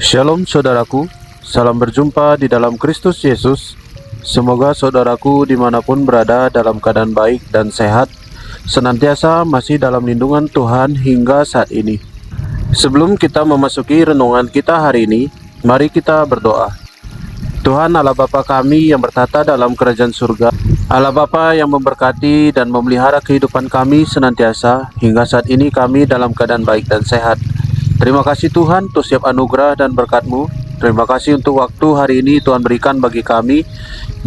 Shalom saudaraku, salam berjumpa di dalam Kristus Yesus. Semoga saudaraku dimanapun berada dalam keadaan baik dan sehat, senantiasa masih dalam lindungan Tuhan hingga saat ini. Sebelum kita memasuki renungan kita hari ini, mari kita berdoa. Tuhan Allah Bapa kami yang bertata dalam kerajaan surga, Allah Bapa yang memberkati dan memelihara kehidupan kami senantiasa hingga saat ini kami dalam keadaan baik dan sehat. Terima kasih Tuhan untuk setiap anugerah dan berkat-Mu. Terima kasih untuk waktu hari ini Tuhan berikan bagi kami.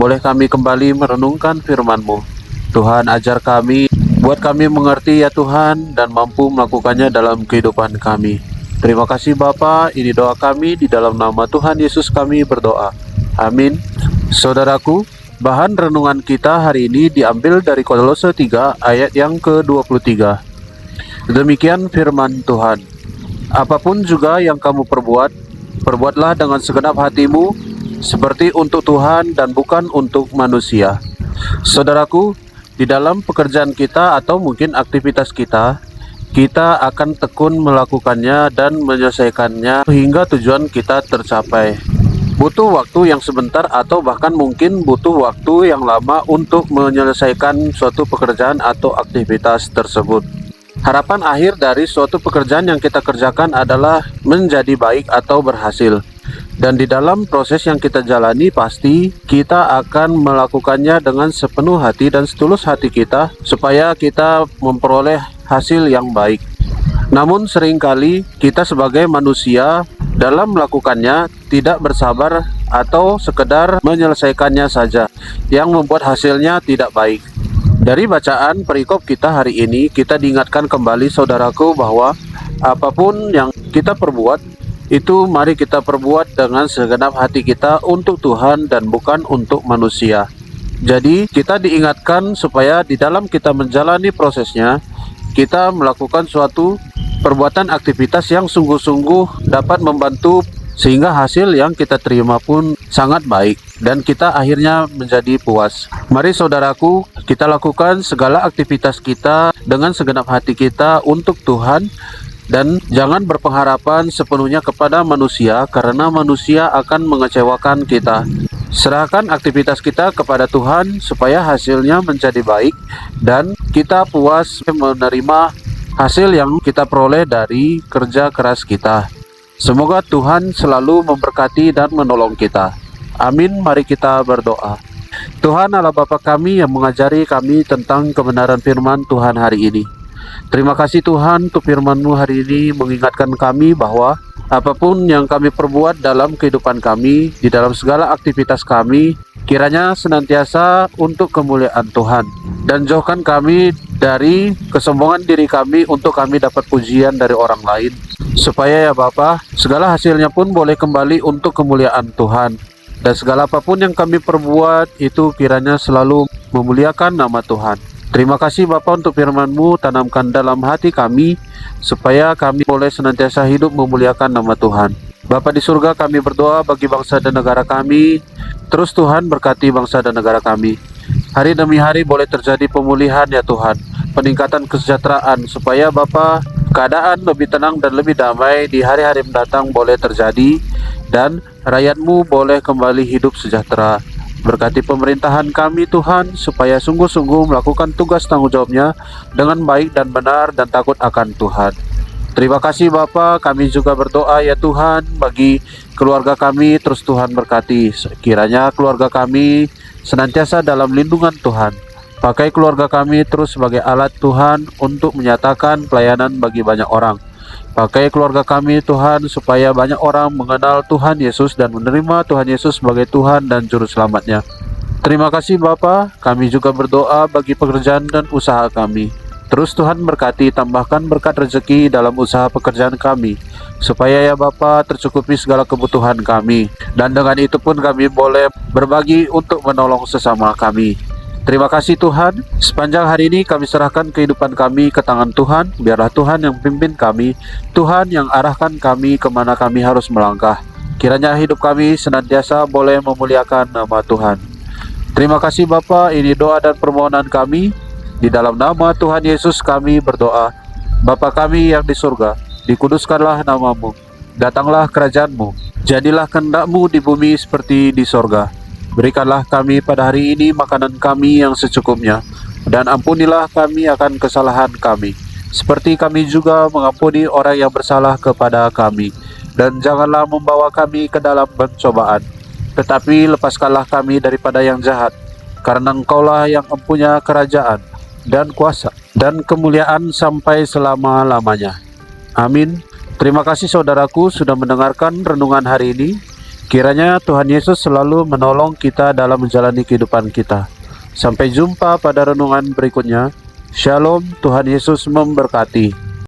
Boleh kami kembali merenungkan firman-Mu. Tuhan ajar kami, buat kami mengerti ya Tuhan, dan mampu melakukannya dalam kehidupan kami. Terima kasih Bapa, ini doa kami di dalam nama Tuhan Yesus kami berdoa. Amin. Saudaraku, bahan renungan kita hari ini diambil dari Kolose 3 ayat yang ke-23. Demikian firman Tuhan. Apapun juga yang kamu perbuat, perbuatlah dengan segenap hatimu, seperti untuk Tuhan dan bukan untuk manusia. Saudaraku, di dalam pekerjaan kita atau mungkin aktivitas kita akan tekun melakukannya dan menyelesaikannya hingga tujuan kita tercapai. Butuh waktu yang sebentar atau bahkan mungkin butuh waktu yang lama untuk menyelesaikan suatu pekerjaan atau aktivitas tersebut. Harapan akhir dari suatu pekerjaan yang kita kerjakan adalah menjadi baik atau berhasil. Dan di dalam proses yang kita jalani pasti kita akan melakukannya dengan sepenuh hati dan setulus hati kita supaya kita memperoleh hasil yang baik. Namun seringkali kita sebagai manusia dalam melakukannya tidak bersabar atau sekedar menyelesaikannya saja yang membuat hasilnya tidak baik. Dari bacaan perikop kita hari ini, kita diingatkan kembali saudaraku bahwa apapun yang kita perbuat, itu mari kita perbuat dengan segenap hati kita untuk Tuhan dan bukan untuk manusia. Jadi kita diingatkan supaya di dalam kita menjalani prosesnya, kita melakukan suatu perbuatan aktivitas yang sungguh-sungguh dapat membantu sehingga hasil yang kita terima pun sangat baik dan kita akhirnya menjadi puas. Mari saudaraku, kita lakukan segala aktivitas kita dengan segenap hati kita untuk Tuhan dan jangan berpengharapan sepenuhnya kepada manusia karena manusia akan mengecewakan kita. Serahkan aktivitas kita kepada Tuhan supaya hasilnya menjadi baik dan kita puas menerima hasil yang kita peroleh dari kerja keras kita. Semoga Tuhan selalu memberkati dan menolong kita. Amin. Mari kita berdoa. Tuhan Allah Bapa kami yang mengajari kami tentang kebenaran firman Tuhan hari ini. Terima kasih Tuhan untuk firman-Mu hari ini mengingatkan kami bahwa apapun yang kami perbuat dalam kehidupan kami, di dalam segala aktivitas kami, kiranya senantiasa untuk kemuliaan Tuhan. Dan jauhkan kami dari kesombongan diri kami untuk kami dapat pujian dari orang lain. Supaya ya Bapa, segala hasilnya pun boleh kembali untuk kemuliaan Tuhan. Dan segala apapun yang kami perbuat itu kiranya selalu memuliakan nama Tuhan. Terima kasih Bapa untuk firman-Mu, tanamkan dalam hati kami supaya kami boleh senantiasa hidup memuliakan nama Tuhan. Bapa di surga, kami berdoa bagi bangsa dan negara kami. Terus Tuhan berkati bangsa dan negara kami. Hari demi hari boleh terjadi pemulihan ya Tuhan, peningkatan kesejahteraan supaya Bapa keadaan lebih tenang dan lebih damai di hari-hari mendatang boleh terjadi dan rakyat-Mu boleh kembali hidup sejahtera. Berkati pemerintahan kami Tuhan supaya sungguh-sungguh melakukan tugas tanggung jawabnya dengan baik dan benar dan takut akan Tuhan. Terima kasih Bapa, kami juga berdoa ya Tuhan bagi keluarga kami, terus Tuhan berkati. Kiranya keluarga kami senantiasa dalam lindungan Tuhan. Pakai keluarga kami terus sebagai alat Tuhan untuk menyatakan pelayanan bagi banyak orang. Pakai keluarga kami Tuhan supaya banyak orang mengenal Tuhan Yesus dan menerima Tuhan Yesus sebagai Tuhan dan Juru Selamatnya. Terima kasih Bapa, kami juga berdoa bagi pekerjaan dan usaha kami. Terus Tuhan berkati, tambahkan berkat rezeki dalam usaha pekerjaan kami, supaya ya Bapa tercukupi segala kebutuhan kami. Dan dengan itu pun kami boleh berbagi untuk menolong sesama kami. Terima kasih Tuhan, sepanjang hari ini kami serahkan kehidupan kami ke tangan Tuhan. Biarlah Tuhan yang pimpin kami, Tuhan yang arahkan kami kemana kami harus melangkah. Kiranya hidup kami senantiasa boleh memuliakan nama Tuhan. Terima kasih Bapa, ini doa dan permohonan kami. Di dalam nama Tuhan Yesus kami berdoa. Bapa kami yang di surga, dikuduskanlah nama-Mu, datanglah kerajaan-Mu, Jadilah kehendak-Mu di bumi seperti di sorga. Berikanlah kami pada hari ini makanan kami yang secukupnya, dan ampunilah kami akan kesalahan kami, seperti kami juga mengampuni orang yang bersalah kepada kami. Dan janganlah membawa kami ke dalam pencobaan, tetapi lepaskanlah kami daripada yang jahat. Karena Engkaulah yang mempunyai kerajaan, dan kuasa, dan kemuliaan sampai selama-lamanya. Amin. Terima kasih saudaraku sudah mendengarkan renungan hari ini. Kiranya Tuhan Yesus selalu menolong kita dalam menjalani kehidupan kita. Sampai jumpa pada renungan berikutnya. Shalom, Tuhan Yesus memberkati.